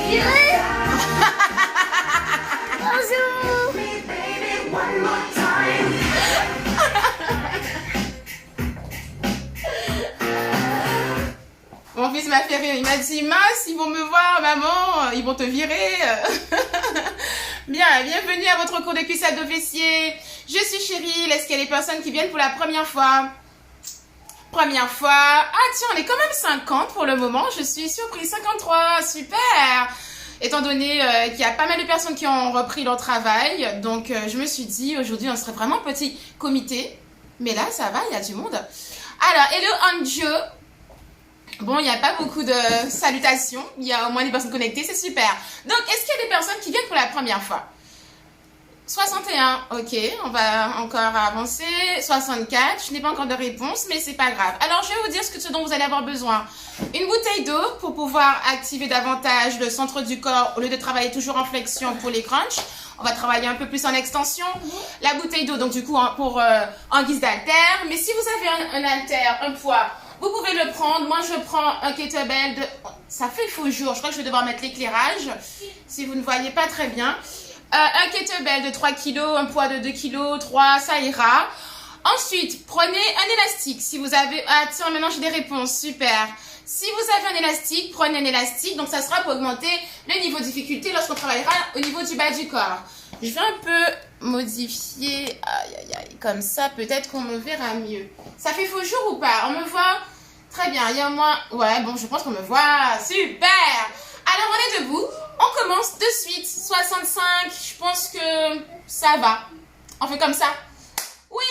virer. Bonjour. Mon fils m'a fait rire, il m'a dit « Mince, ils vont me voir, maman, ils vont te virer. » Bien, bienvenue à votre cours de cuissage de fessiers. Je suis Cheryl, est-ce qu'il y a des personnes qui viennent pour la première fois? Première fois. Ah tiens, on est quand même 50 pour le moment, je suis surprise, 53, super. Étant donné qu'il y a pas mal de personnes qui ont repris leur travail, donc je me suis dit aujourd'hui on serait vraiment petit comité. Mais là ça va, il y a du monde. Alors, hello Anjo. Bon, il n'y a pas beaucoup de salutations, il y a au moins des personnes connectées, c'est super. Donc, est-ce qu'il y a des personnes qui viennent pour la première fois? 61, ok, on va encore avancer. 64, je n'ai pas encore de réponse, mais c'est pas grave. Alors, je vais vous dire ce dont vous allez avoir besoin. Une bouteille d'eau pour pouvoir activer davantage le centre du corps au lieu de travailler toujours en flexion pour les crunchs. On va travailler un peu plus en extension. La bouteille d'eau, donc du coup, en guise d'haltère. Mais si vous avez un haltère, un poids, vous pouvez le prendre. Moi, je prends un kettlebell de... Ça fait faux jour. Je crois que je vais devoir mettre l'éclairage si vous ne voyez pas très bien. Un kettlebell de 3 kg, un poids de 2 kg, 3, ça ira. Ensuite, prenez un élastique. Si vous avez... Ah, tiens, maintenant j'ai des réponses. Super. Si vous avez un élastique, prenez un élastique. Donc, ça sera pour augmenter le niveau de difficulté lorsqu'on travaillera au niveau du bas du corps. Je vais un peu modifier. Aïe, aïe, aïe. Comme ça, peut-être qu'on me verra mieux. Ça fait faux jour ou pas? On me voit? Très bien. Il y a moins... Ouais, bon, je pense qu'on me voit. Super. Alors, on est debout. On commence de suite. 65. Je pense que ça va. On fait comme ça. Oui.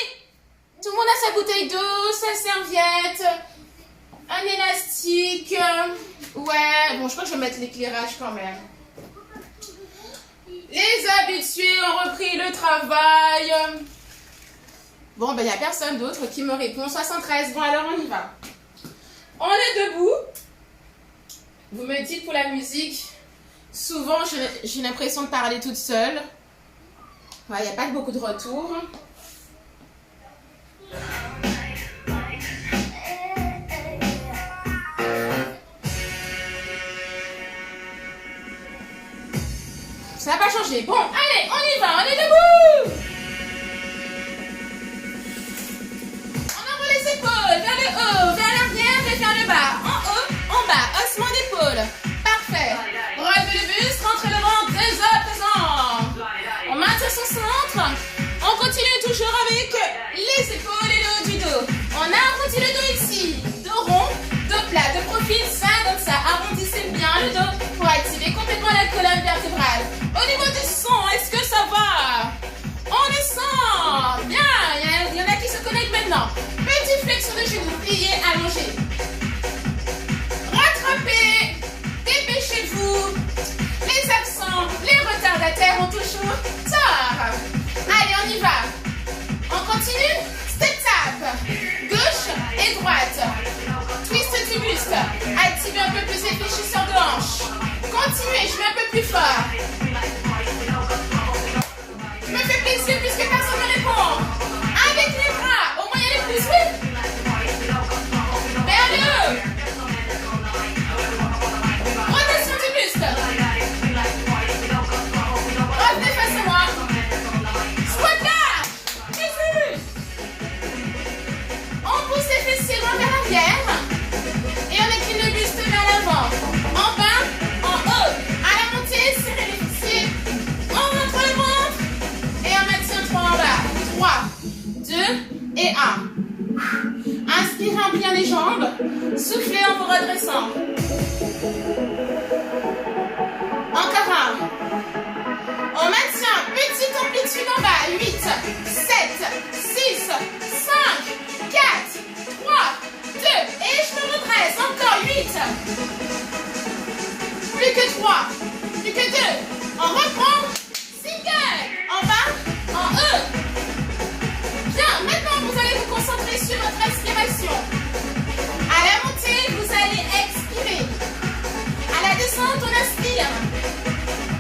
Tout le monde a sa bouteille d'eau, sa serviette, un élastique. Ouais, bon, je crois que je vais mettre l'éclairage quand même. Les habitués ont repris le travail. Bon, ben, il n'y a personne d'autre qui me répond. 73. Bon, alors, on y va. On est debout. Vous me dites pour la musique. Souvent, j'ai l'impression de parler toute seule. Ouais, il n'y a pas beaucoup de retours. Ça n'a pas changé. Bon, allez, on y va, on est debout. On envoie les épaules vers le haut, vers l'arrière et vers le bas. En haut, en bas, haussement d'épaule. Parfait. Relevez le buste, rentrez le ventre dès à présent. On maintient son centre. On continue toujours avec les épaules et le haut du dos. On arrondit le dos ici. Dos rond, dos plat, de profil, ça comme ça. Arrondissez bien le dos pour activer complètement la colonne vertébrale. Au niveau du son, est-ce que ça va? On le sent. Bien, il y en a qui se connectent maintenant. Petite flexion de genoux, plié, allongé. Rattrapez. Dépêchez-vous. Les absents, les retardataires ont toujours tort. Allez, on y va. On continue. Step tap. Gauche et droite. Twist du buste. Activez un peu plus les fléchisseurs de hanches. Continuez, je mets un peu plus fort. Je me fais plaisir puisque personne ne répond. Avec les bras, au moins il y a les plus vite. Vers le haut. Rotation du buste. Revenez face à moi. Squat là. Plus. On pousse les fessiers loin vers l'arrière. Et on incline le buste vers l'avant. En bas, en haut. À la montée, serrez les fessiers. On rentre le ventre. Et on maintient 3 en bas. 3, 2 et 1. Inspirez en pliant les jambes. Soufflez en vous redressant. Encore un. On maintient petite amplitude en bas. 8, 7, 6, 5, 4, 3, 2. Et je me redresse. Encore 8. Plus que 3. Plus que 2. On reprend. Single. En bas. En haut. Bien. Maintenant, vous allez vous concentrer sur votre respiration. À la montée, vous allez expirer. À la descente, on inspire.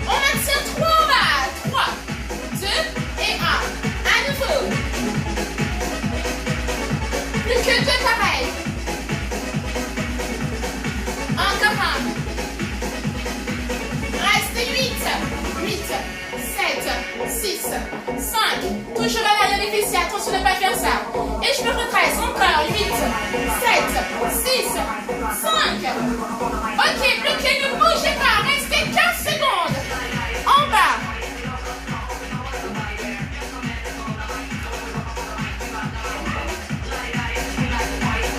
On maintient 3 en bas. 3, 2 et 1. À nouveau. Plus que 2 pareil. Encore un. Toujours à l'arrière des fessiers. Attention de ne pas faire ça. Et je me redresse. Encore. 8, 7, 6, 5. Ok, bloquez, ne bougez pas. Restez 15 secondes. En bas.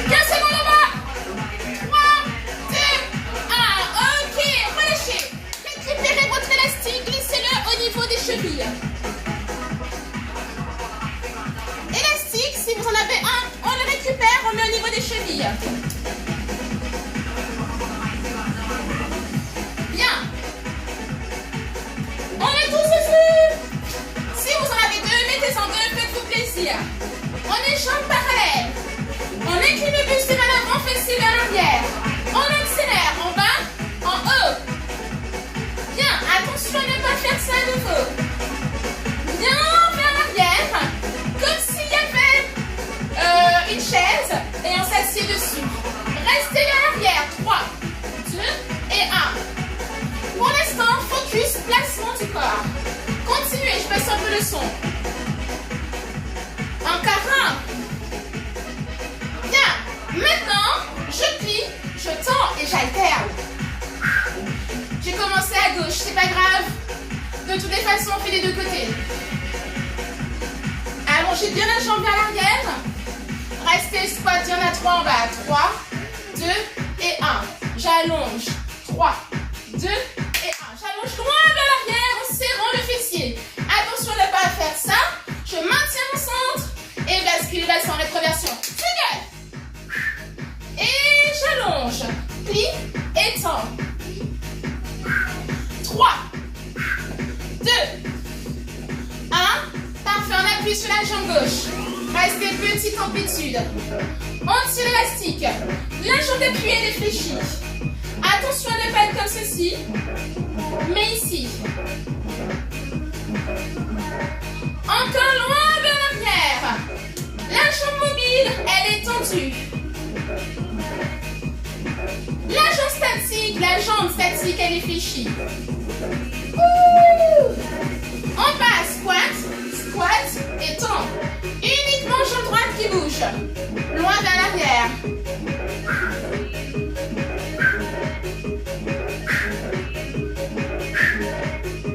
15 secondes en bas. 3, 2, 1. Ok, relâchez. Récupérez votre élastique. Glissez-le au niveau des chevilles. Élastique, si vous en avez un, on le récupère, on le met au niveau des chevilles. Bien. On est tous dessus. Si vous en avez deux, mettez-en deux, faites-vous plaisir. On est jambes parallèles. On incline le buste vers l'avant, fessiers vers l'arrière. On accélère en bas, en haut. Bien, attention à ne pas faire ça à nouveau. Bien vers l'arrière, comme s'il y avait une chaise et on s'assied dessus. Restez vers l'arrière. 3, 2 et 1. Pour l'instant, focus, placement du corps. Continuez, je baisse un peu le son. Encore un. Bien. Maintenant, je plie, je tends et j'alterne. J'ai commencé à gauche, c'est pas grave. De toutes les façons, on fait les deux côtés. Allongez bien la jambe vers l'arrière. Restez squat, il y en a 3 en bas. 3, 2 et 1. J'allonge. 3, 2 et 1. J'allonge loin vers l'arrière en serrant le fessier. Attention de ne pas faire ça. Je maintiens mon centre et bascule le bassin en rétroversion. Single. Et j'allonge. Plie et tends. 3, 2, 1. Parfait, on appuie sur la jambe gauche. Restez petite amplitude. On tire l'élastique. La jambe d'appui est réfléchie. Attention à ne pas être comme ceci, mais ici. Encore loin vers l'arrière. La jambe mobile, elle est tendue. La jambe statique, elle est fléchie. On passe, squat, squat et tend. Uniquement jambe droite qui bouge. Loin vers l'arrière.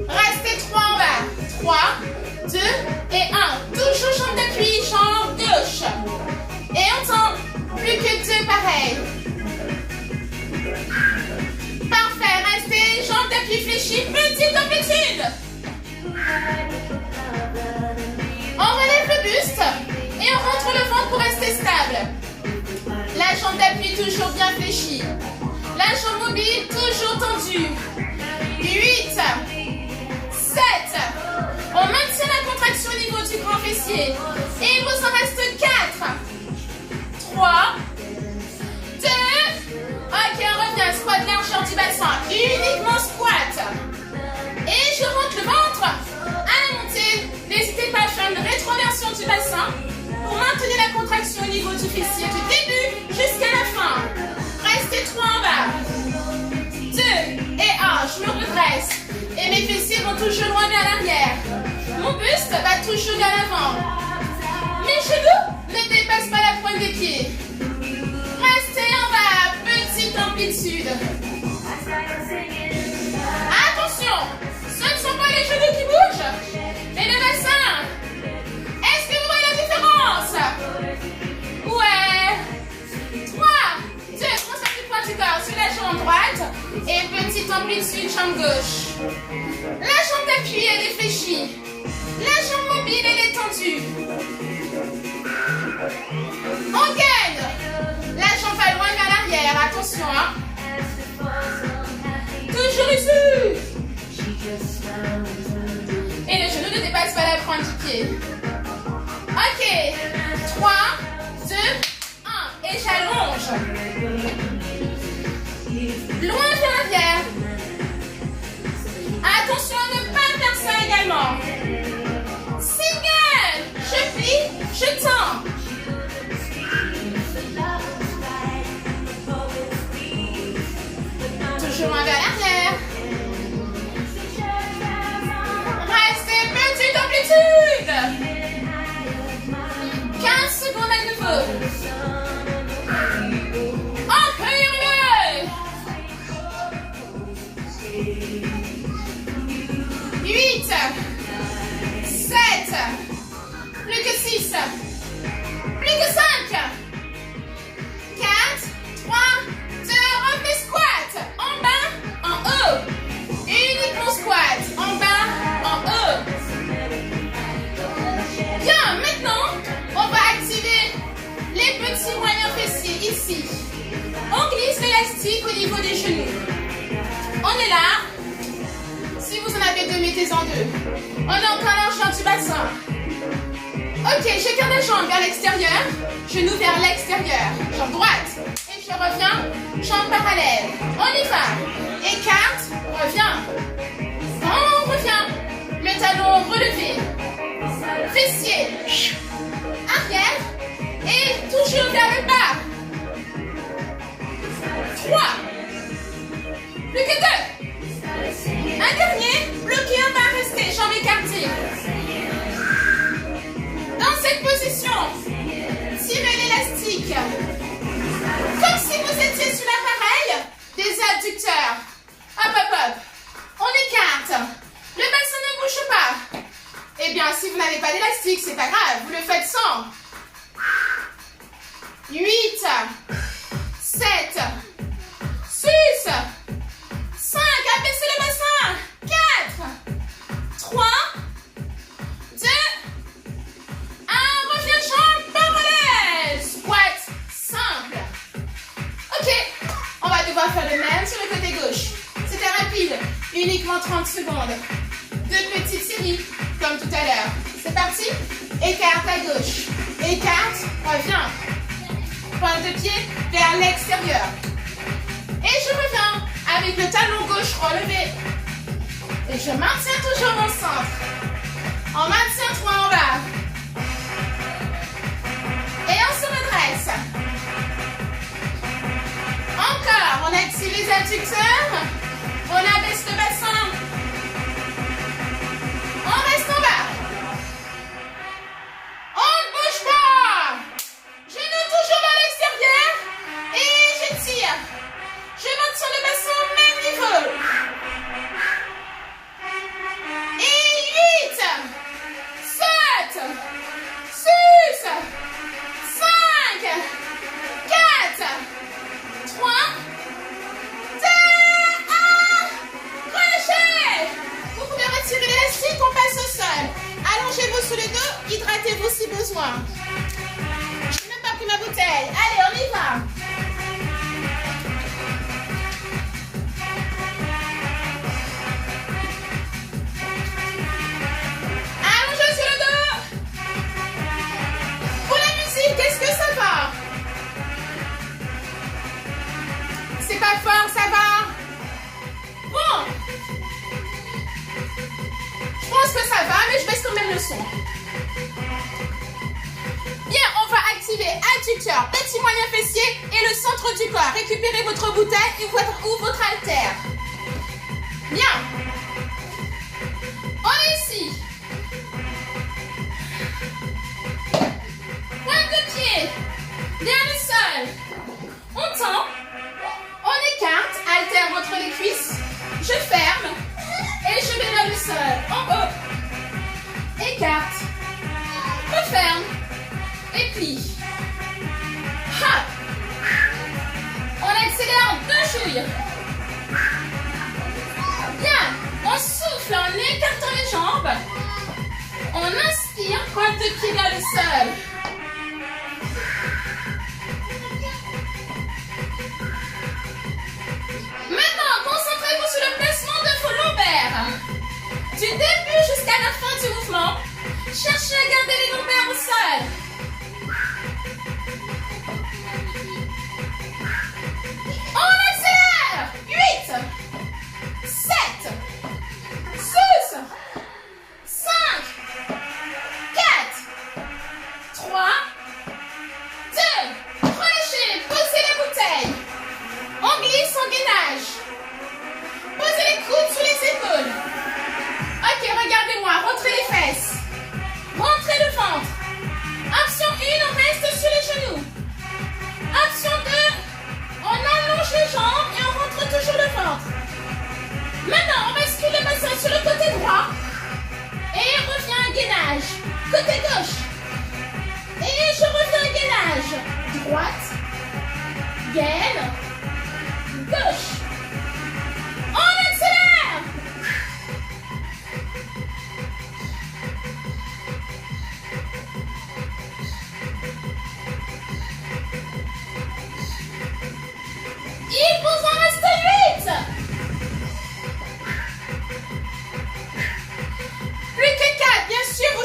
Restez 3 en bas. 3, 2 et 1. Toujours jambe d'appui, jambe gauche. Et on tend. Plus que 2 pareils. Parfait, restez, jambes d'appui fléchies, petite amplitude. On relève le buste et on rentre le ventre pour rester stable. La jambe d'appui toujours bien fléchie. La jambe mobile toujours tendue. 8, 7. On maintient la contraction au niveau du grand fessier. Et il vous en reste 4. 3. 2. Ok, on revient. Squat largeur du bassin. Uniquement squat. Et je rentre le ventre à la montée. N'hésitez pas à faire une rétroversion du bassin pour maintenir la contraction au niveau du fessier du début jusqu'à la fin. Restez 3 en bas. 2 et 1. Je me redresse. Et mes fessiers vont toujours loin vers l'arrière. Mon buste va toujours vers l'avant. Mes genoux ne dépassent pas la pointe des pieds. Restez en bas, petite amplitude. Attention, ce ne sont pas les genoux qui bougent, mais le bassin. Est-ce que vous voyez la différence? Ouais. 3, 2, commence à plus pointe du corps sur la jambe droite et petite amplitude jambe gauche. La jambe d'appui, elle est fléchie. La jambe mobile, elle est tendue. On gagne. La jambe va loin vers l'arrière. Attention, hein. Toujours ici. Et le genou ne dépasse pas la pointe du pied. Ok. 3, 2, 1. Et j'allonge. Loin vers l'arrière. Attention à ne pas faire ça également. Single. Je plie, je tends. Toujours loin vers l'arrière. Restez petite amplitude. 8, 7, plus que 6, plus que 5, 4, 3, 2, refais squat, en bas, en haut, uniquement squat, en bas, en haut. Bien, maintenant, on va activer les petits moyens fessiers ici. On glisse l'élastique au niveau des genoux. On est là. Si vous en avez deux, mettez-en deux. On est encore largeur du bassin. Ok, chacun des jambes vers l'extérieur. Genoux vers l'extérieur. Jambe droite. Et je reviens. Jambes parallèles. On y va. Écarte. Reviens. On revient. Le talon relevé. Fessier. Arrière. Et toujours vers le bas. 3. Plus que 2. Un dernier. Bloqué en bas. Restez. Jambes écartées. Dans cette position, tirez l'élastique. Comme si vous étiez sur l'appareil des adducteurs. Hop, hop, hop. On écarte. Le bassin ne bouge pas. Eh bien, si vous n'avez pas d'élastique, c'est pas grave. Vous le faites sans. 8, 7, 6, 5. Abaissez le bassin. 4, 3, 2, reviens, jambe parallèle. Squat simple. Ok, on va devoir faire le même sur le côté gauche. C'était rapide, uniquement 30 secondes. Deux petites séries, comme tout à l'heure. C'est parti. Écarte à gauche. Écarte, reviens. Pointe de pied vers l'extérieur. Et je reviens avec le talon gauche relevé. Et je maintiens toujours mon centre. On maintient 3 en bas. Et on se redresse. Encore, on active les adducteurs. On abaisse le bassin. On reste en bas. On ne bouge pas. Genoux toujours vers l'extérieur. Et je tire. Je maintiens le bassin au même niveau. Et 8, 7, 6, 5, 4, 3, 2, 1. Relâchez. Vous pouvez retirer l'élastique, on passe au sol. Allongez-vous sous le dos, hydratez-vous si besoin. Je n'ai même pas pris ma bouteille. Allez, on y va. Allongez sur le dos. Pour la musique, est-ce que ça va? C'est pas fort, ça va? Bon. Je pense que ça va, mais je baisse quand même le son. Bien, on va activer adducteur, petit moyen fessier et le centre du corps. Récupérez votre bouteille ou votre haltère. Bien. On est ici. Pointe de pied vers le sol. On tend. On écarte. Haltère entre les cuisses. Je ferme. Et je vais vers le sol. En haut. Écarte. Referme. Et plie. Ha. On accélère 2 chouilles. Bien. On souffle en écartant les jambes. On inspire, pointe de pied vers le sol. Maintenant, concentrez-vous sur le placement de vos lombaires. Du début jusqu'à la fin du mouvement, cherchez à garder les lombaires au sol. On accélère. 8, 7, 6, 5, 4, 3, 2. Relâchez, posez les bouteilles. On glisse en gainage. Posez les coudes sous les épaules. Ok, regardez-moi, rentrez les fesses. Rentrez le ventre. Option 1, on reste sur les genoux. Option 2, on allonge les jambes et on rentre toujours le ventre. Maintenant, on bascule le bassin sur le côté droit.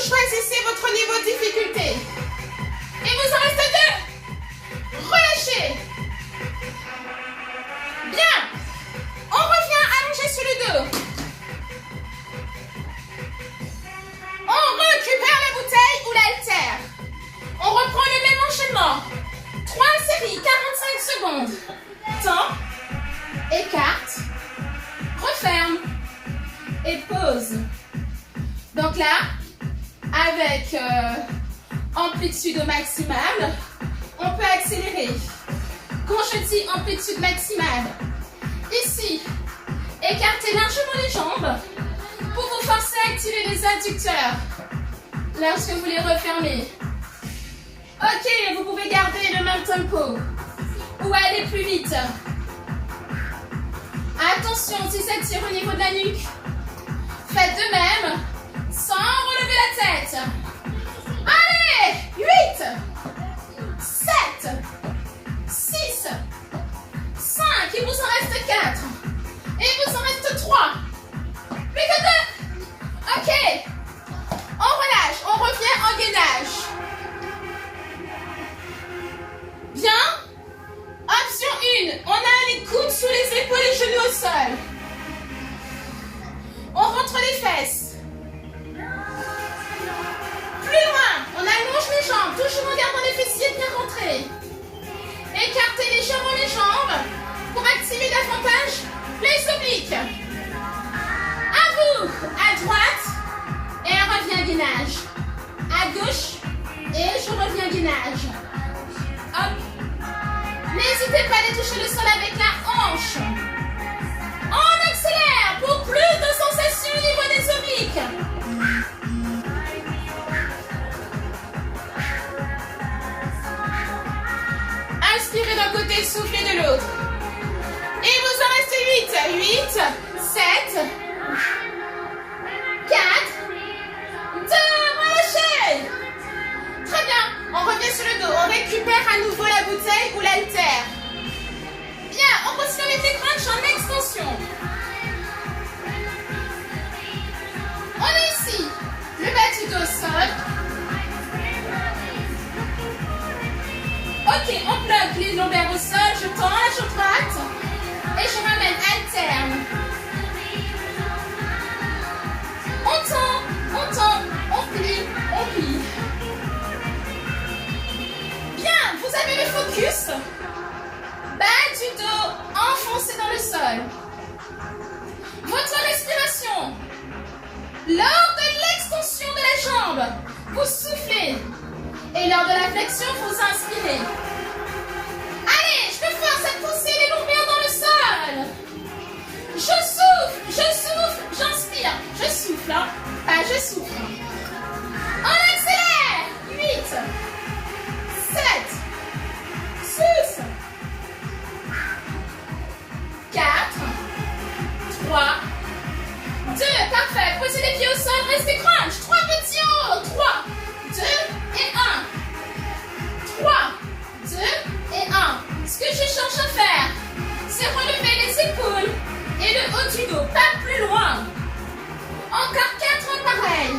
choisissez votre niveau de difficulté. Il vous en reste 2. Relâchez. Bien. On revient allongé sur le dos. On récupère la bouteille ou l'haltère. On reprend le même enchaînement. 3 séries, 45 secondes. Temps. Écarte. Referme. Et pause. Donc là, avec amplitude maximale, on peut accélérer. Quand je dis amplitude maximale, ici, écartez largement les jambes pour vous forcer à activer les adducteurs lorsque vous les refermez. Ok, vous pouvez garder le même tempo ou aller plus vite. Attention, si ça tire au niveau de la nuque, faites de même sans relever la tête. Allez, 8, 7, 6, 5, il vous en reste 4. Et il vous en reste 3. Plus que 2. Ok. On relâche, on revient en gainage. Bien. Option 1, on a les coudes sous les épaules et les genoux au sol. On rentre les fesses. Plus loin, on allonge les jambes, toujours en gardant les fessiers bien rentrés. Écartez légèrement les jambes pour activer davantage les obliques. À vous, à droite, et on revient gainage. À gauche, et je reviens gainage. Hop. N'hésitez pas à aller toucher le sol avec la hanche. On accélère pour plus de sensations au niveau des obliques. Inspirez d'un côté, soufflez de l'autre. Il vous en reste 8. 8, 7, 4, 2, relâchez. Très bien, on revient sur le dos. On récupère à nouveau la bouteille ou l'haltère. Bien, on continue avec les crunchs en extension. On est ici. Le bas du dos au sol. Ok, on bloque les lombaires au sol. Je tends la jambe droite. Et je ramène alterne. On plie, on plie. Bien, vous avez le focus. Bas du dos enfoncé dans le sol. Votre respiration. Lors de l'extension de la jambe, vous soufflez. Et lors de la flexion, vous inspirez. Allez, je me force à pousser les lombaires dans le sol. Je souffle, j'inspire. Je souffle, hein. Pas je souffle. On accélère. 8, 7, 6, 4, 3, 2, parfait. Posez les pieds au sol, restez crunch. 3 petits en haut. 3, 2 et 1. 3, 2 et 1. Ce que je cherche à faire, c'est relever les épaules et le haut du dos, pas plus loin. Encore 4 pareils.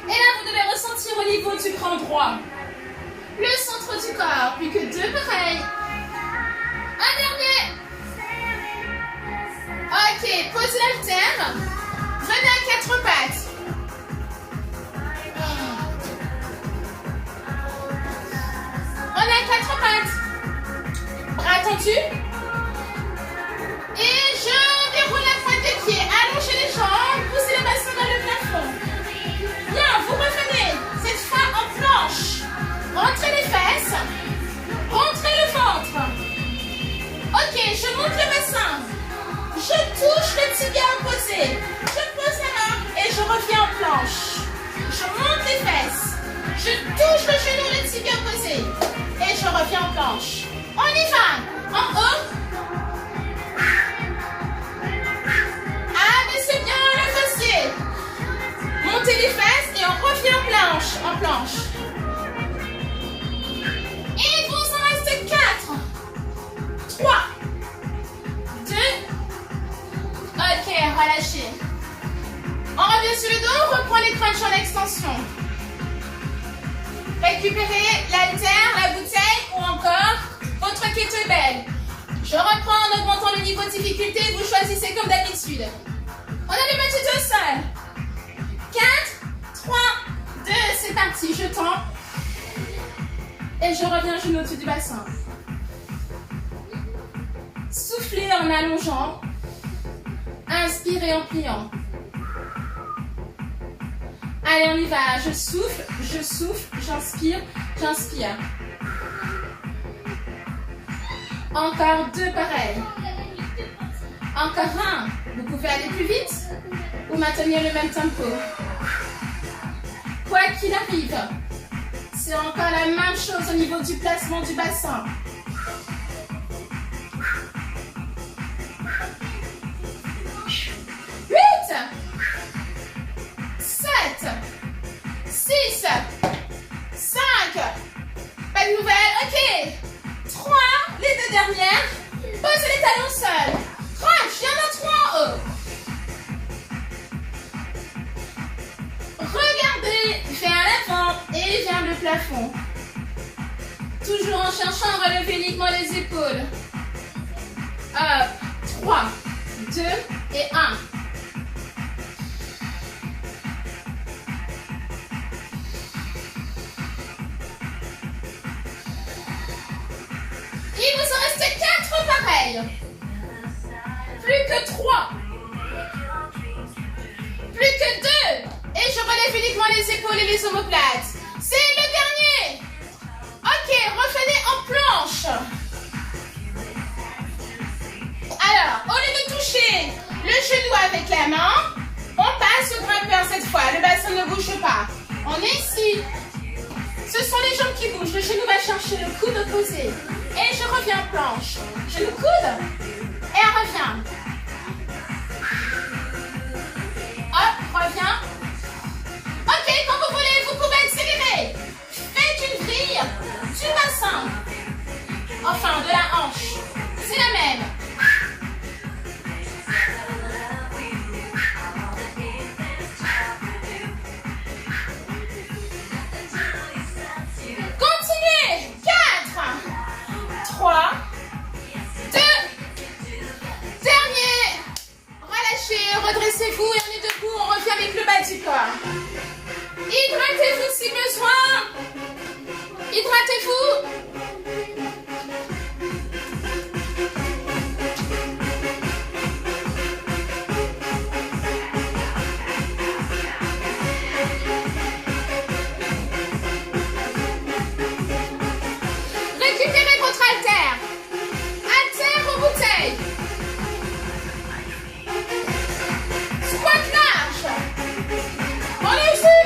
Et là, vous devez ressentir au niveau du grand droit le centre du corps, plus que 2 pareils. Un dernier. Ok, posez l'haltère. Venez à 4 pattes. On est à 4 pattes. Bras tendus. Et je déroule la pointe des pieds. Allongez les jambes. Poussez le bassin dans le plafond. Bien, vous revenez. Cette fois en planche. Rentrez les fesses. Rentrez le ventre. Ok, je monte le bassin. Je touche le tibia opposé. Je pose la main et je reviens en planche. Je monte les fesses. Je touche le genou, le tibia opposé. Et je reviens en planche. On y va. En haut. Abaissez bien le fessier. Montez les fesses et on revient en planche. En planche. Il vous en reste 4. 3. 2. Ok, relâchez. On revient par-dessus le dos, reprends les crunchs en extension. Récupérez l'haltère, la bouteille ou encore votre kettlebell. Je reprends en augmentant le niveau de difficulté, vous choisissez comme d'habitude. On a les mains au sol. 4, 3, 2, c'est parti, je tends. Et je reviens genou au-dessus du bassin. Soufflez en allongeant. Inspirez en pliant. Allez, on y va. Je souffle, j'inspire, j'inspire. Encore 2 pareils. Encore 1. Vous pouvez aller plus vite ou maintenir le même tempo. Quoi qu'il arrive, c'est encore la même chose au niveau du placement du bassin. 8, 7, 6, 5, pas de nouvelles, ok. 3, les 2 dernières, posez les talons au sol. Crunch, il y en a 3 en haut. Regardez vers l'avant et vers le plafond. Toujours en cherchant à relever uniquement les épaules. Hop, 3, 2 et 1. Il vous en reste 4 pareils. Plus que 3. Plus que 2. Et je relève uniquement les épaules et les omoplates. C'est le dernier. Ok, revenez en planche. Alors, au lieu de toucher le genou avec la main, on passe au grimpeur cette fois. Le bassin ne bouge pas. On est ici. Ce sont les jambes qui bougent. Le genou va chercher le coude opposé. Et je reviens en planche. Genou coude. Et on revient. Hop, reviens. Ok, quand vous voulez, vous pouvez accélérer. Faites une grille du bassin. Enfin, de la hanche. C'est la même. Continuez. 4, 3, 2, dernier. Relâchez, redressez-vous et on est debout. On revient avec le bas du corps. Hydratez-vous si besoin. Hydratez-vous. Récupérez votre haltère. Haltère aux bouteilles. Squat large. On est ici.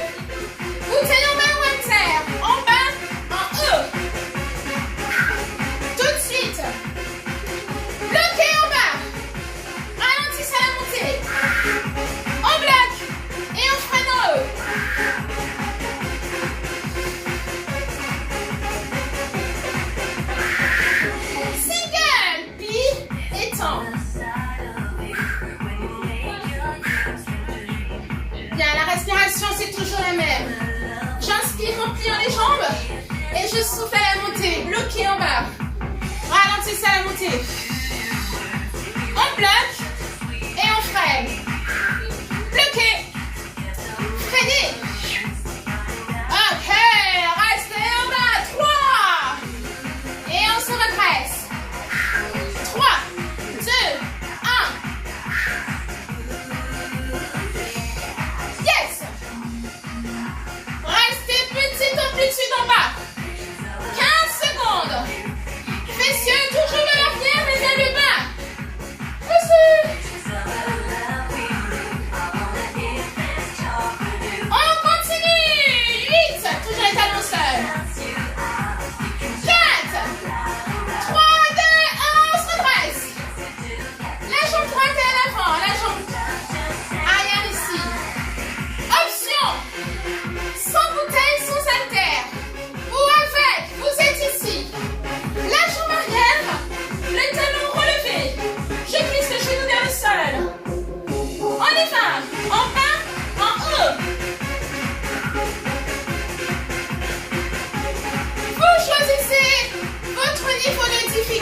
Bouteille en bas ou haltère. En bas, en haut. Tout de suite. Bloquez en bas. Ralentissez à la montée. On bloque. Et on freine en haut. Single. Plie et tend. Bien, la respiration, c'est toujours la même. J'inspire en pliant les jambes et je souffle à la montée. Bloqué en bas. Ralentissez à la montée. On bloque et on freine. Bloqué. Freinez. Ok, restez en bas. 3. Et on se redresse. 3, 2, 1. Yes. Restez petite amplitude en bas. 15 secondes. Fessiers toujours de l'arrière et vers le bas. Poussez.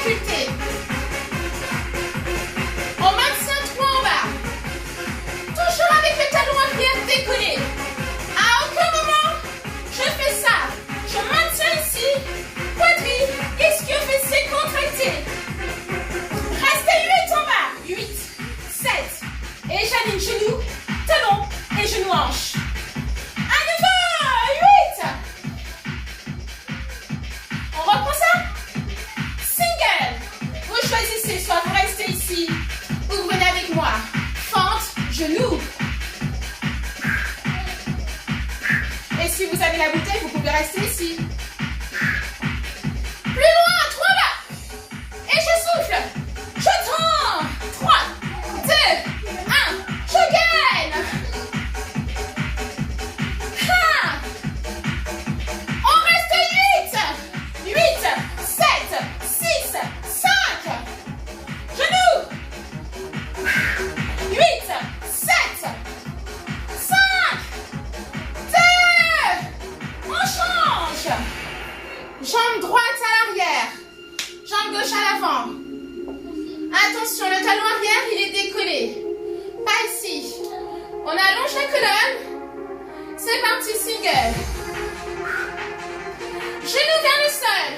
difficulté. On maintient 3 en bas. Toujours avec le talon arrière décollé. À aucun moment, je fais ça. Je maintiens ici. Quadrille, ischio-fessier contracté. Restez 8 en bas. 8, 7. Et j'aligne genou, talon et genou hanche. À nouveau, 8. On reprend ça. Single. Vous choisissez, soit vous restez ici, ou vous venez avec moi. Fente, genou. Et si vous avez la bouteille, vous pouvez rester ici. Plus loin, 3 là. Et je souffle. Je tends. 3, 2, 1. Je gagne. Ah. On reste 8. 8, 7, 6, 5. Genoux. 8, 7, 5, 2. On change. Jambe droite à l'arrière. Jambe gauche à l'avant. Attention, le talon arrière, il est décollé. Pas ici. On allonge la colonne. C'est parti, single. Genou vers le sol.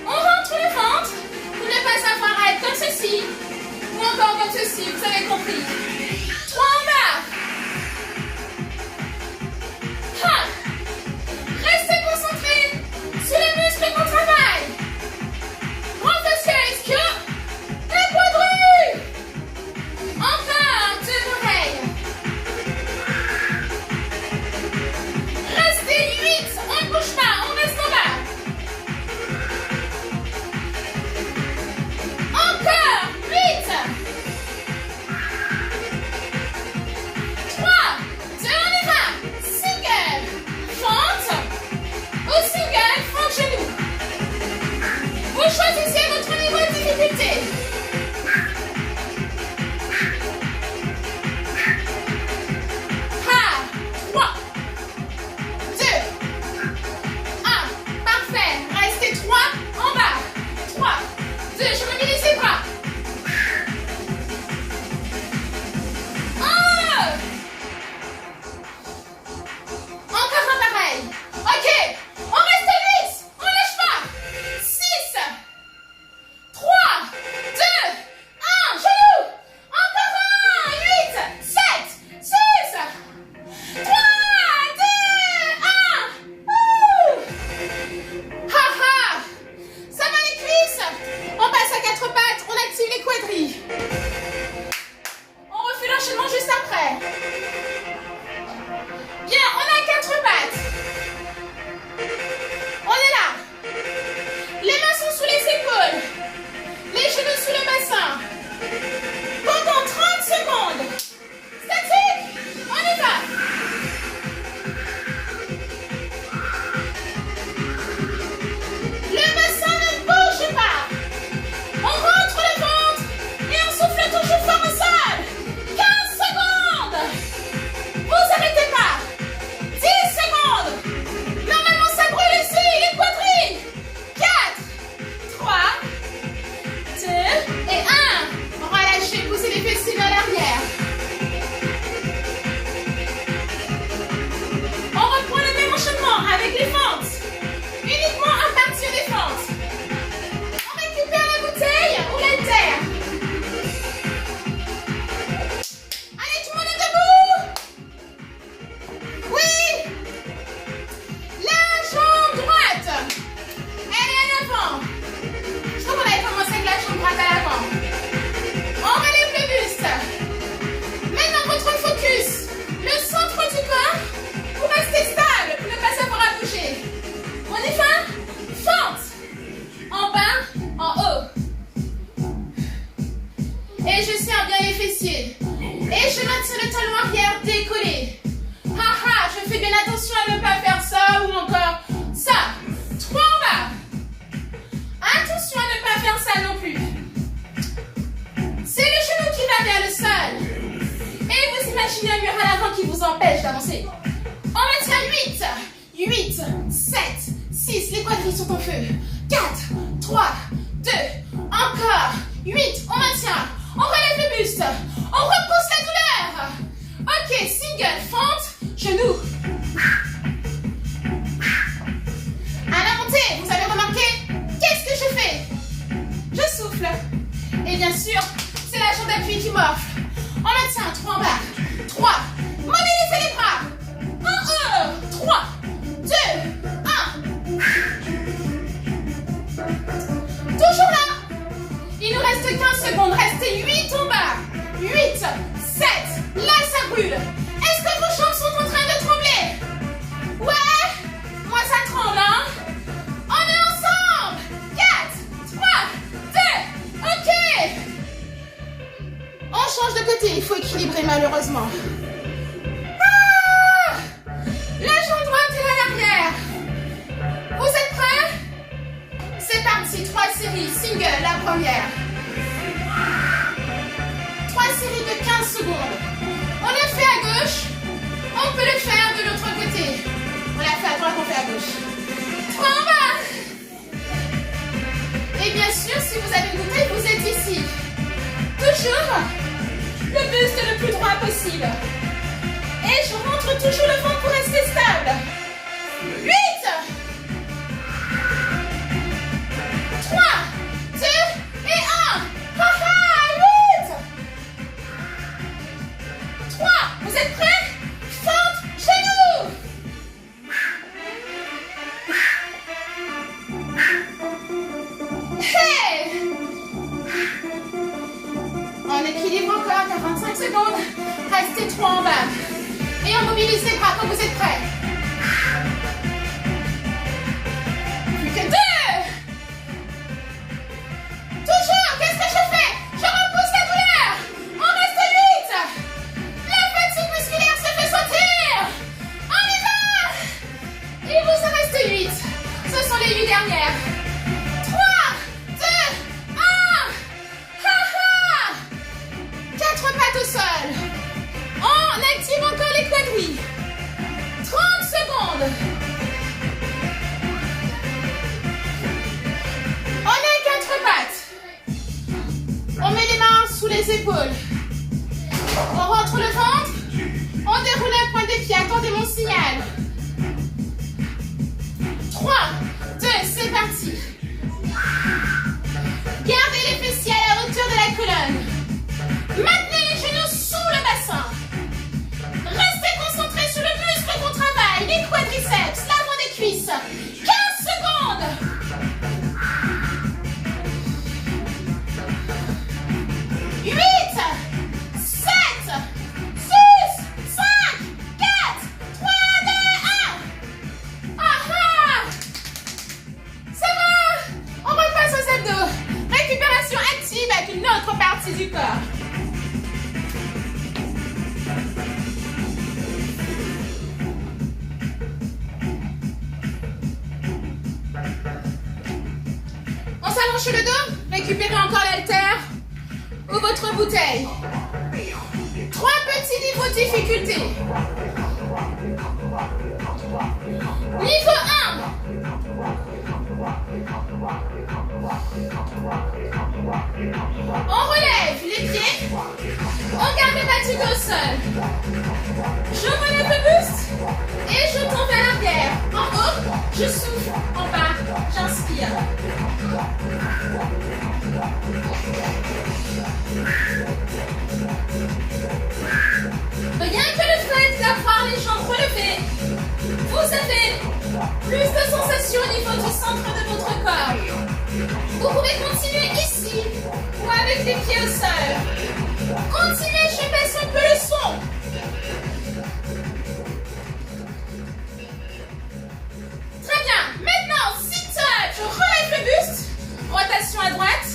On rentre le ventre pour ne pas avoir à être comme ceci. Ou encore comme ceci, vous avez compris. 3 en bas. Ah. Restez concentrés sur les muscles qu'on travaille. Grand fessier, ischio. Et quadrille. Encore 2 oreilles. Restez 8. On ne bouge pas, on reste en bas. Encore 8. 3, 2, on y va. Single, fente. Ou single, fente genou. Vous choisissez votre niveau de difficulté. Ah, 3, 2, 1. Parfait. Restez 3 en bas. 3, 2, je mobilise les bras. 1. Encore un pareil. Ok. On reste 8. On lâche pas. 6, 3, 2, 1. Genou. Encore un. 8, 7, 6, 3, 2, 1. Ha ha. Ça va les cuisses. On passe à 4 pattes. On active les quadrilles. On refait l'enchaînement juste après. Bien, on a 4 pattes. On est là. Les mains sont sous les épaules. Les genoux sous le bassin. Pendant 30 secondes. Statique. On y va. Le bassin ne bouge pas. On rentre le ventre et on souffle toujours fort au sol. 15 secondes. Vous arrêtez pas. 10 secondes. Normalement, ça brûle ici, les quadrilles. 4, 3, 2 et 1. Relâchez, poussez les fessiers vers l'arrière. On reprend le même enchaînement avec les fentes. Uniquement à partir des fentes. On récupère la bouteille ou l'haltère. Allez, tout le monde est debout. Oui. La jambe droite. Elle est à l'avant. Je crois qu'on avait commencé avec la jambe droite à l'avant. On relève le buste. Maintenant, votre focus. Le centre du corps pour rester stable, pour ne pas avoir à bouger. On y va. Fente. En bas, en haut. Et je serre bien les fessiers. Et je maintiens le talon arrière décollé. Haha, je fais bien attention à ne pas faire ça ou encore ça. 3 en bas. Attention à ne pas faire ça non plus. C'est le genou qui va vers le sol. Et vous imaginez un mur à l'avant qui vous empêche d'avancer. On maintient 8, 7, 6, les quadrilles sont en feu. 4, 3, 2, encore. 8, on maintient. On relève le buste. On repousse la douleur. Ok, single, fente, genou. À la montée, vous avez remarqué, qu'est-ce que je fais? Je souffle. Et bien sûr, c'est la jambe d'appui qui m'offre. On maintient, 3 en bas. 3, mobilisez les bras. 1, 3, 2, 1. Toujours là. Il nous reste 15 secondes. Restez 8 en bas. 8, 7. Là, ça brûle. Est-ce que vos jambes sont en train de trembler? Ouais. Moi, ça tremble, hein? On est ensemble. 4, 3, 2. OK. On change de côté. Il faut équilibrer, malheureusement. Ah! La jambe droite est à l'arrière. Vous êtes prêts? C'est parti. 3 séries. Single, la première. 3 séries de 15 secondes. On l'a fait à gauche. On peut le faire de l'autre côté. On l'a fait à droite, on fait à gauche. 3 en bas. Et bien sûr, si vous avez goûté, vous êtes ici. Toujours le buste le plus droit possible. Et je rentre toujours le ventre pour rester stable. 8, 3, 2 et 1. 3, vous êtes prêts? Fente, genou. Hey! On équilibre encore 45 secondes. Restez 3 en bas. Et on mobilise les bras quand vous êtes prêts. Plus que 2. Toujours, qu'est-ce que je fais? Je repousse la douleur. On reste 8. La fatigue musculaire se fait sentir. On y va. Il vous en reste 8. Ce sont les 8 dernières. 3, 2, 1. Ha ha. 4 pattes au sol. On active encore les quadris. 30 secondes. On est 4 pattes. On met les mains sous les épaules. On rentre le ventre. On déroule la pointe des pieds. Attendez mon signal. 3, 2, c'est parti. Gardez les fessiers à la hauteur de la colonne. Maintenez les genoux sous le bassin. Restez concentrés sur le muscle qu'on travaille. Les quadriceps, l'avant des cuisses. 15 secondes. 8, 7, 6, 5, 4, 3, 2, 1. Ah! Ça va? On repasse aux abdos. Récupération active avec une autre partie du corps. On s'allonge le dos. Récupérez encore l'haltère ou votre bouteille. 3 petits niveaux de difficulté. Niveau 1. On relève les pieds. On garde le bas au sol. Je relève le buste et je tombe vers l'arrière. En haut, je souffle. En bas, j'inspire. Rien que le fait d'avoir les jambes relevées, vous avez plus de sensations au niveau du centre de votre corps. Vous pouvez continuer ici ou avec les pieds au sol. Continuez, je baisse un peu le son. Très bien. Maintenant, sit-up. Je relève le buste. Rotation à droite.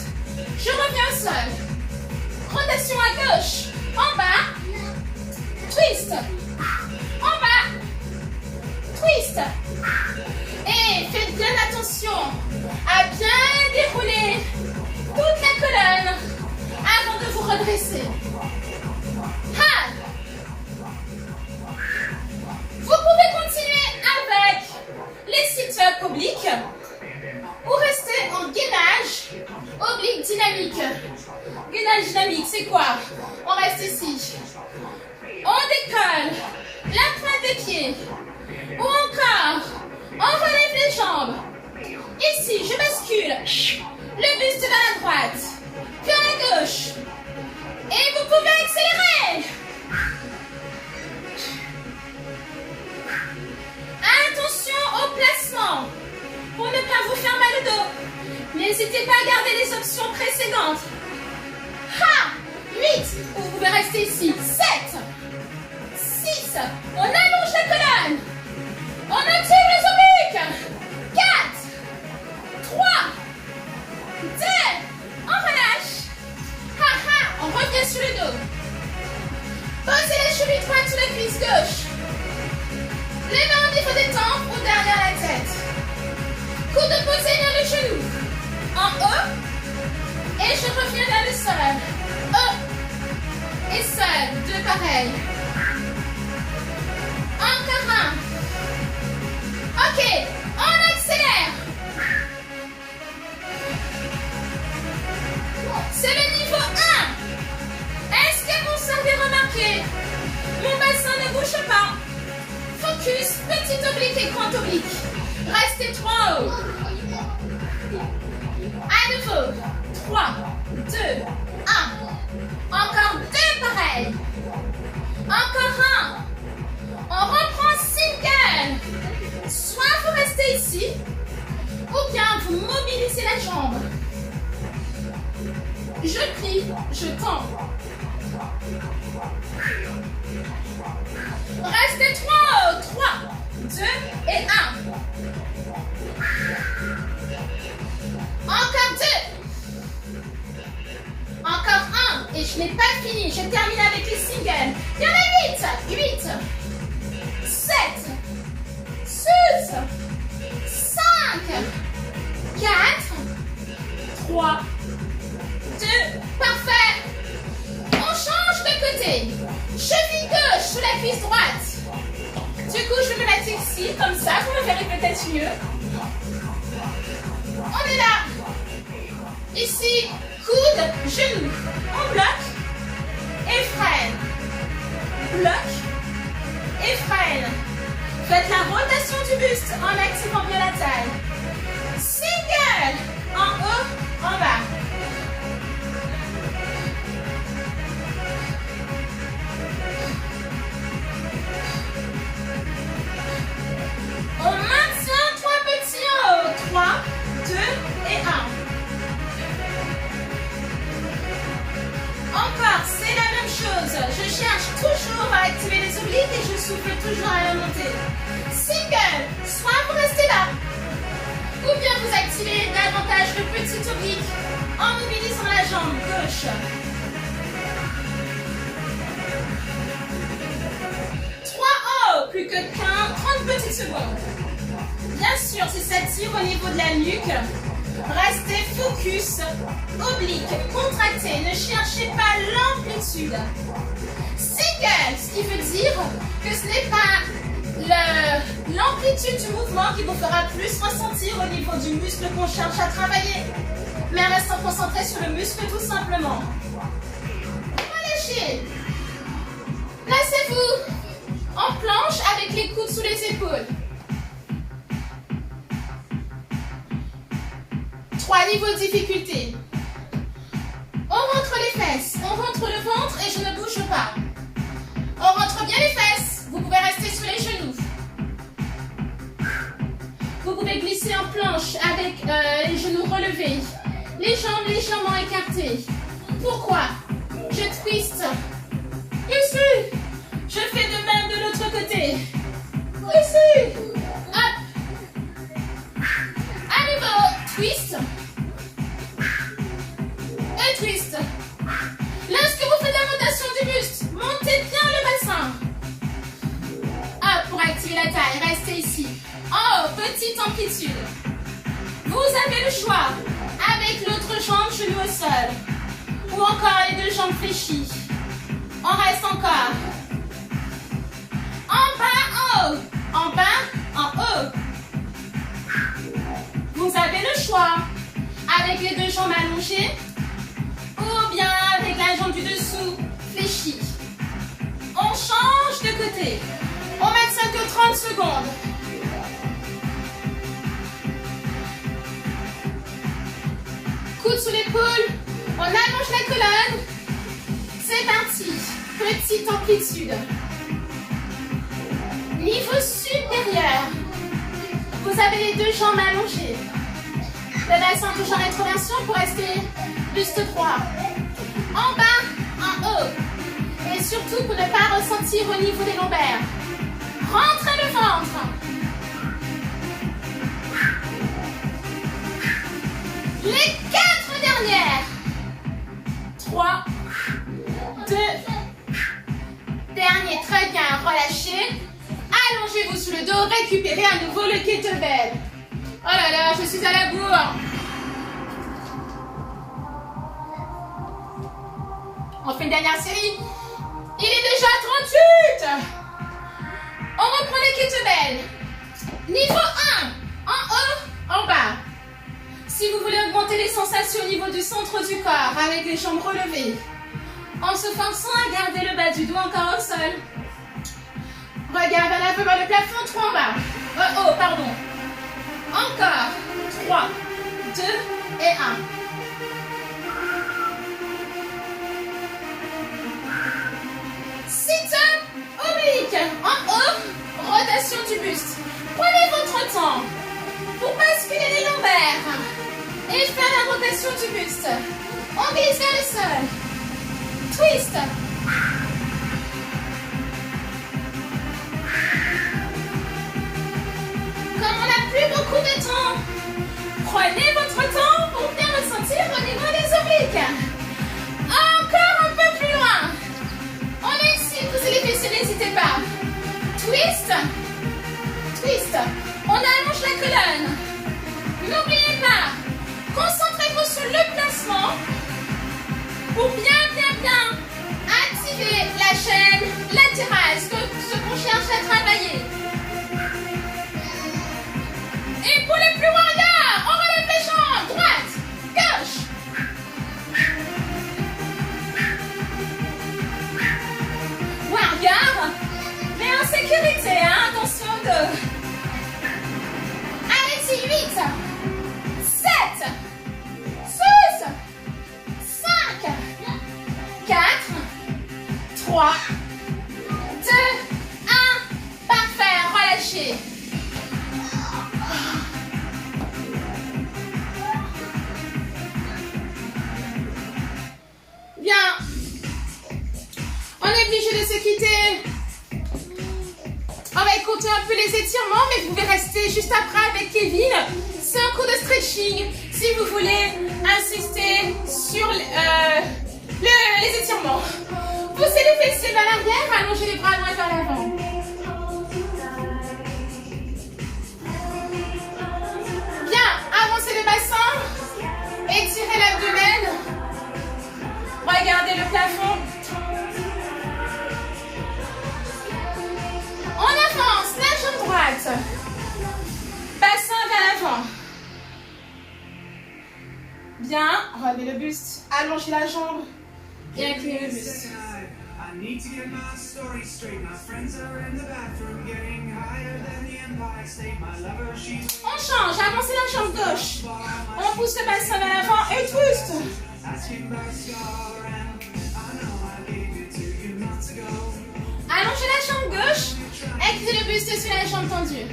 Je reviens au sol. Rotation à gauche. En bas. Twist. En bas. Twist. Et faites bien attention à bien dérouler toute la colonne avant de vous redresser. Ha! Vous pouvez continuer avec les sit-ups obliques ou rester en gainage allongé. Ou encore, on relève les jambes. Ici, je bascule. Le buste vers la droite, puis à la gauche. Et vous pouvez accélérer. Attention au placement pour ne pas vous faire mal au dos. N'hésitez pas à garder les options précédentes. 8. Vous pouvez rester ici. 7. 6. On allonge la colonne. On active les obliques. 4. 3. 2. On relâche. On revient sur le dos. Posez la cheville droite sur la cuisse gauche. Les mains au niveau des tempes ou derrière la tête. Coude posé vers le genou. En haut. Et je reviens vers le sol. Haut. Et sol. 2 pareils. Encore un. Ok. On accélère. C'est le niveau 1. Est-ce que vous savez remarquer? Mon bassin ne bouge pas. Focus, petit oblique et grand oblique. Restez 3 en haut. À nouveau. 3, 2, 1. Encore 2 pareils. Encore un. On reprend single. Soit vous restez ici, ou bien vous mobilisez la jambe. Je plie, je tends. Restez 3 en haut. 3, 2 et 1. Encore 2. Encore 1. Et je n'ai pas fini. Je termine avec les singles. Il y en a 8. 8. 7. 6. 5. 4. 3. 2. Parfait. On change de côté. Cheville gauche sous la cuisse droite. Du coup, je me la tiens ici, comme ça, vous me verrez peut-être mieux. On est là. Ici, coude, genou. On bloque et freine. Bloque et freine. Faites la rotation du buste en activant bien la taille. Single. En haut, en bas. On maintient 3 petits en haut. 3, 2 et 1. Encore, c'est la même chose. Je cherche toujours à activer les obliques et je souffle toujours à la montée. Single, soit vous restez là, ou bien vous activez davantage le petit oblique en mobilisant la jambe gauche. 3 en haut, plus que 30 petites secondes. Bien sûr, si ça tire au niveau de la nuque, restez focus, oblique, contracté, ne cherchez pas l'amplitude. Single, ce qui veut dire que ce n'est pas l'amplitude du mouvement qui vous fera plus ressentir au niveau du muscle qu'on cherche à travailler, mais restons concentrés sur le muscle tout simplement. Relâchez. Placez-vous en planche avec les coudes sous les épaules. 3 niveaux de difficulté. On rentre les fesses, on rentre le ventre et je ne bouge pas. On rentre bien les fesses. Vous pouvez rester sur les genoux. Vous pouvez glisser en planche avec les genoux relevés. Les jambes légèrement écartées. Pourquoi? Je twiste. Ici. Je fais de même de l'autre côté. Ici. Hop. À nouveau. Twist. Et twist. Lorsque vous faites la rotation du buste, montez bien le bassin. Hop, pour activer la taille, restez ici. Oh, petite amplitude. Vous avez le choix. Avec l'autre jambe, genou au sol. Ou encore les 2 jambes fléchies. On reste encore. En bas, en haut. En bas, en haut. Vous avez le choix. Avec les 2 jambes allongées. Ou bien avec la jambe du dessous fléchie. On change de côté. On maintient que secondes. Coude sous l'épaule. On allonge la colonne. C'est parti. Petite amplitude. Niveau supérieur. Vous avez les deux jambes allongées. Le bassin touche en rétroversion pour rester buste droit. En bas, en haut. Et surtout pour ne pas ressentir au niveau des lombaires. Rentrez le ventre. Les 4 dernières. 3, 2, dernier, très bien, relâchez. Allongez-vous sous le dos, récupérez à nouveau le kettlebell. Oh là là, je suis à la bourre. On fait une dernière série. Il est déjà 38. On reprend les kettlebells. Niveau 1, en haut, en bas. Si vous voulez augmenter les sensations au niveau du centre du corps, avec les jambes relevées, en se forçant à garder le bas du dos encore au sol. Regarde à l'avant vers le plafond, 3 en bas. Oh, pardon. Encore. 3, 2 et 1. Sit-up oblique. En haut, rotation du buste. Prenez votre temps pour basculer les lombaires et faire la rotation du buste. On glisse vers le sol. Twist. Comme on n'a plus beaucoup de temps, prenez votre temps pour bien ressentir au niveau des obliques. Encore un peu plus loin. On est ici, poussez les fessiers, n'hésitez pas. Twist. Twist. On allonge la colonne. N'oubliez pas, concentrez-vous sur le placement pour bien activer la chaîne latérale, ce qu'on cherche à travailler. Et pour les plus warriors, on relève les jambes, droite, gauche. Warrior, mais en sécurité, hein, attention au dos. Allez-y, 8, 7, 6, 5, 4, 3, 2, 1. Parfait, relâchez. Bien. On est obligé de se quitter. On va écouter un peu les étirements, mais vous pouvez rester juste après avec Kevin. C'est un cours de stretching si vous voulez insister sur les étirements. Poussez les fessiers vers l'arrière, allongez les bras loin vers l'avant. Bien, avancez le bassin, étirez l'abdomen, regardez le plafond. On avance, la jambe droite, bassin vers l'avant. Bien, relevez le buste, allongez la jambe et inclinez le buste. On change, avancez la jambe gauche. On pousse le bassin vers l'avant et twist. Allongez la jambe gauche, inclinez le buste sur la jambe tendue.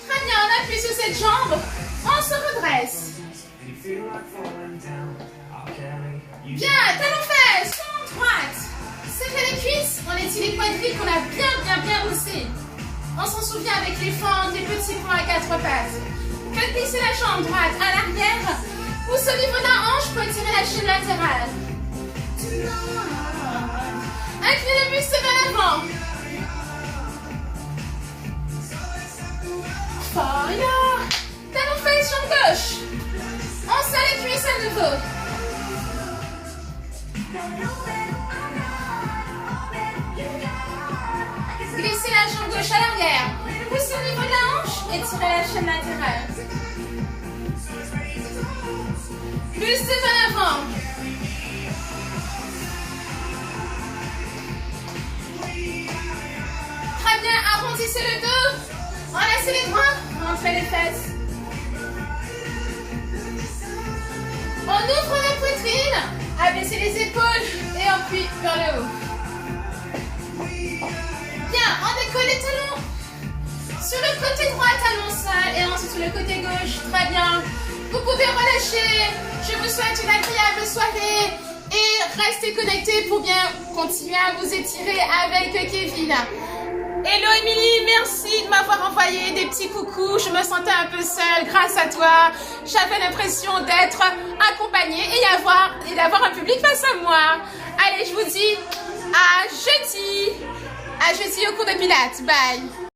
Très bien, on appuie sur cette jambe, on se redresse. Bien, talons-fesses, jambe droite. Serrez les cuisses, on étire les quadriceps qu'on a bien haussés. On s'en souvient avec les fentes, les petits points à 4 pattes. Faites glisser la jambe droite à l'arrière. Pousse au niveau de la hanche pour étirer la chaîne latérale. Inclinez le buste vers l'avant. Fire. Talons-fesses, jambe gauche. On serre les cuisses à nouveau. Glissez la jambe gauche à l'arrière. Poussez au niveau de la hanche et tirez la chaîne latérale. Buste vers l'avant. fesses. On ouvre la poitrine. Abaissez les épaules et on plie vers le haut. Bien, on décolle les talons. Sur le côté droit, talon sale et ensuite sur le côté gauche. Très bien. Vous pouvez relâcher. Je vous souhaite une agréable soirée et restez connectés pour bien continuer à vous étirer avec Kevin. Hello Émilie, merci de m'avoir envoyé des petits coucous. Je me sentais un peu seule grâce à toi. J'avais l'impression d'être accompagnée et d'avoir un public face à moi. Allez, je vous dis à jeudi au cours de Pilates. Bye.